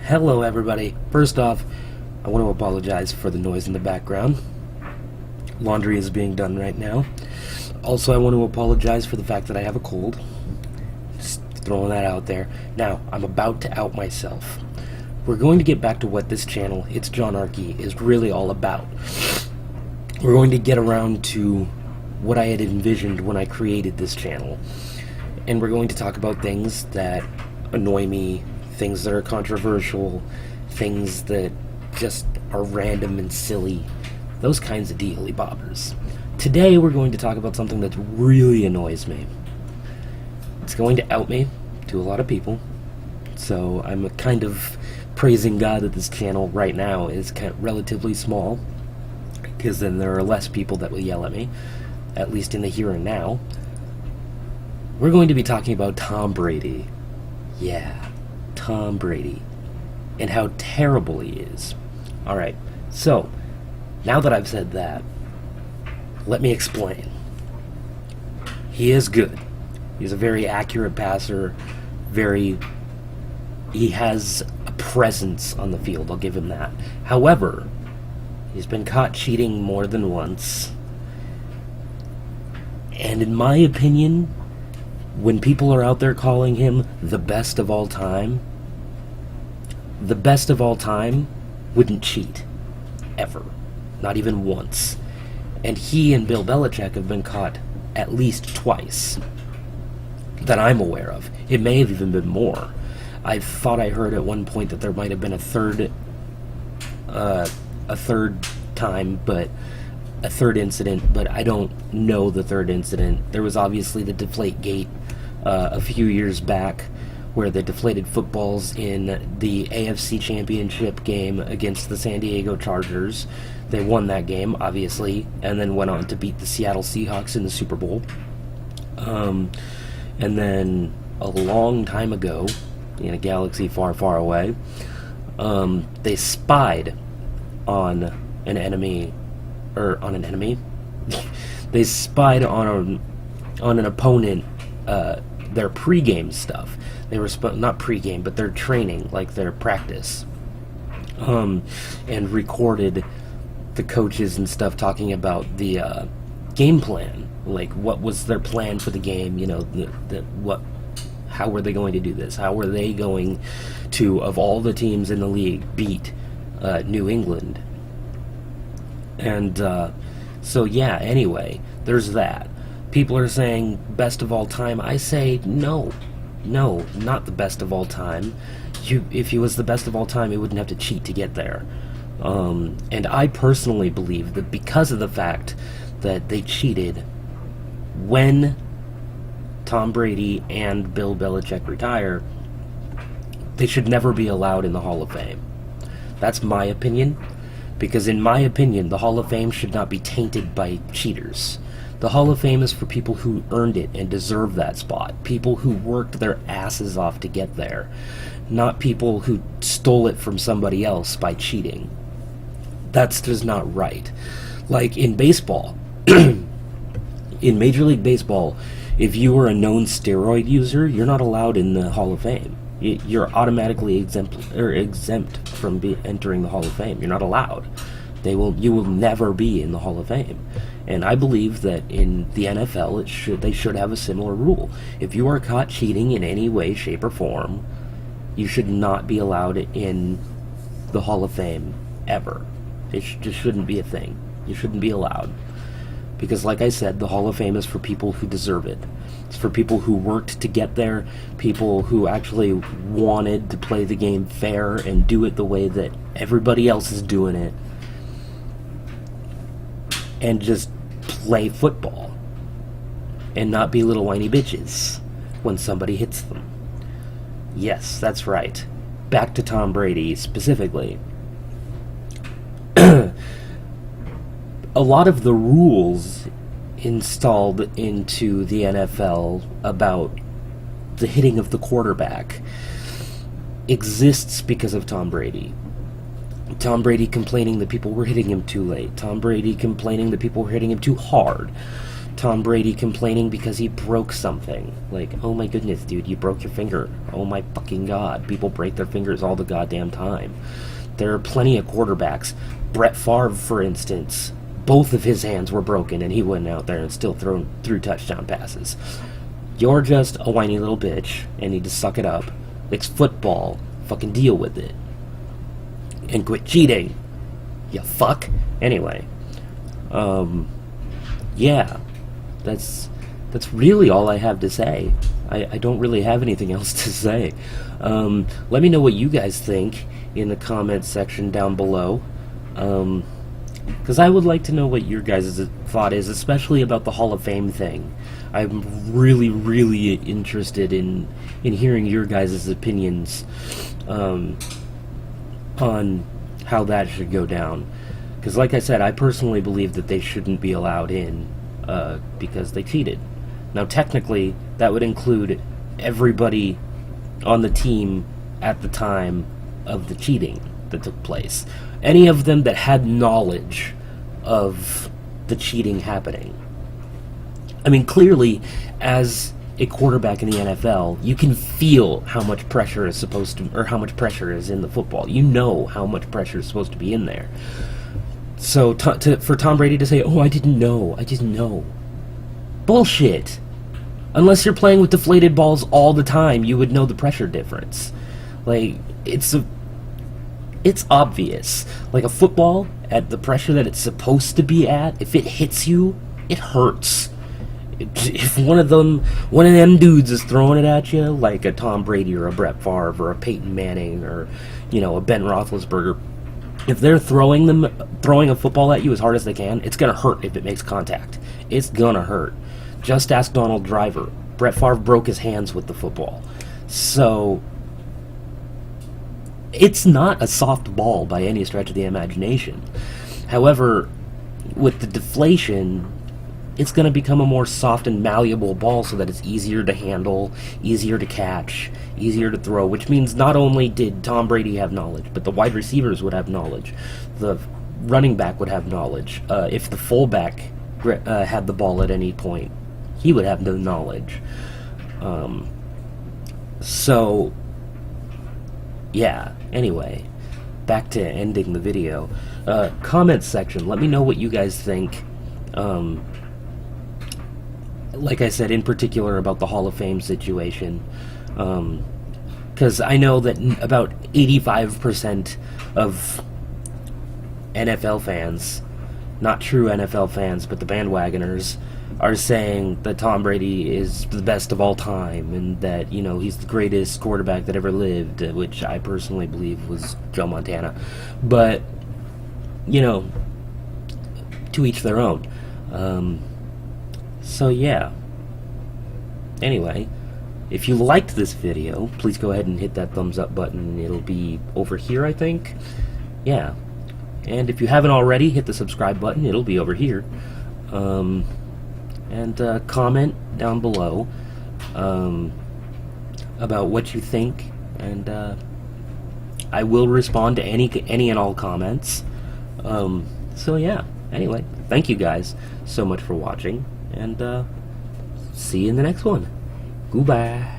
Hello, everybody. First off, I want to apologize for the noise in the background. Laundry is being done right now. Also, I want to apologize for the fact that I have a cold. Just throwing that out there. Now, I'm about to out myself. We're going to get back to what this channel, It's John Arkey, is really all about. We're going to get around to what I had envisioned when I created this channel. And we're going to talk about things that annoy me, things that are controversial, things that just are random and silly, those kinds of dealy bobbers. Today we're going to talk about something that really annoys me. It's going to out me to a lot of people, so I'm kind of praising God that this channel right now is kind of relatively small, because then there are less people that will yell at me, at least in the here and now. We're going to be talking about Tom Brady. Yeah, Tom Brady. And how terrible he is. Alright, so, now that I've said that, let me explain. He is good. He's a very accurate passer, he has a presence on the field, I'll give him that. However, he's been caught cheating more than once. And in my opinion, when people are out there calling him the best of all time, the best of all time wouldn't cheat. Ever. Not even once. And he and Bill Belichick have been caught at least twice. That I'm aware of. It may have even been more. I thought I heard at one point that there might have been a third time, but a third incident, but I don't know the third incident. There was obviously the Deflategate a few years back, where they deflated footballs in the AFC Championship game against the San Diego Chargers. They won that game, obviously, and then went on to beat the Seattle Seahawks in the Super Bowl. And then a long time ago, in a galaxy far, far away, they spied on an enemy. They spied on an opponent, their pregame stuff. They were not pregame, but their training, like their practice, and recorded the coaches and stuff talking about the game plan, like what was their plan for the game. You know, how were they going to do this? How were they going to, of all the teams in the league, beat New England? And so yeah. Anyway, there's that. People are saying best of all time. I say no, not the best of all time. If he was the best of all time, he wouldn't have to cheat to get there. And I personally believe that because of the fact that they cheated when Tom Brady and Bill Belichick retire, they should never be allowed in the Hall of Fame. That's my opinion, because in my opinion, the Hall of Fame should not be tainted by cheaters. The Hall of Fame is for people who earned it and deserve that spot. People who worked their asses off to get there. Not people who stole it from somebody else by cheating. That's just not right. Like in baseball, in Major League Baseball, if you were a known steroid user, you're not allowed in the Hall of Fame. You're automatically exempt from entering the Hall of Fame. You're not allowed. You will never be in the Hall of Fame. And I believe that in the NFL, they should have a similar rule. If you are caught cheating in any way, shape, or form, you should not be allowed in the Hall of Fame ever. It just shouldn't be a thing. You shouldn't be allowed. Because like I said, the Hall of Fame is for people who deserve it. It's for people who worked to get there, people who actually wanted to play the game fair and do it the way that everybody else is doing it. And just play football. And not be little whiny bitches when somebody hits them. Yes, that's right. Back to Tom Brady, specifically. A lot of the rules installed into the NFL about the hitting of the quarterback exists because of Tom Brady. Tom Brady complaining that people were hitting him too late. Tom Brady complaining that people were hitting him too hard. Tom Brady complaining because he broke something. Like, oh my goodness, dude, you broke your finger. Oh my fucking god. People break their fingers all the goddamn time. There are plenty of quarterbacks. Brett Favre, for instance, both of his hands were broken and he went out there and still threw touchdown passes. You're just a whiny little bitch and need to suck it up. It's football. Fucking deal with it. And quit cheating. You fuck. Anyway. Yeah. That's really all I have to say. I don't really have anything else to say. Let me know what you guys think in the comments section down below. Because I would like to know what your guys' thought is, especially about the Hall of Fame thing. I'm really, really interested in hearing your guys' opinions on how that should go down. Because like I said, I personally believe that they shouldn't be allowed in because they cheated. Now technically, that would include everybody on the team at the time of the cheating that took place. Any of them that had knowledge of the cheating happening. I mean, clearly, as a quarterback in the NFL, you can feel how much pressure is supposed to, or how much pressure is in the football. You know how much pressure is supposed to be in there. So for Tom Brady to say, "Oh, I didn't know," bullshit. Unless you're playing with deflated balls all the time, you would know the pressure difference. Like, it's obvious. Like a football, at the pressure that it's supposed to be at, if it hits you, it hurts. If one of them dudes is throwing it at you, like a Tom Brady or a Brett Favre or a Peyton Manning or, a Ben Roethlisberger, if they're throwing a football at you as hard as they can, it's gonna hurt if it makes contact. It's gonna hurt. Just ask Donald Driver. Brett Favre broke his hands with the football. So it's not a soft ball by any stretch of the imagination. However, with the deflation, it's going to become a more soft and malleable ball so that it's easier to handle, easier to catch, easier to throw, which means not only did Tom Brady have knowledge, but the wide receivers would have knowledge. The running back would have knowledge. If the fullback had the ball at any point, he would have no knowledge. So, yeah, anyway, back to ending the video. Comments section, let me know what you guys think. Like I said, in particular about the Hall of Fame situation. Because I know that about 85% of NFL fans, not true NFL fans, but the bandwagoners, are saying that Tom Brady is the best of all time and that, he's the greatest quarterback that ever lived, which I personally believe was Joe Montana. But, to each their own. So yeah. Anyway, if you liked this video, please go ahead and hit that thumbs up button. It'll be over here, I think. Yeah. And if you haven't already, hit the subscribe button. It'll be over here. And comment down below about what you think, and I will respond to any and all comments. So yeah. Anyway, thank you guys so much for watching, and see you in the next one. Goodbye.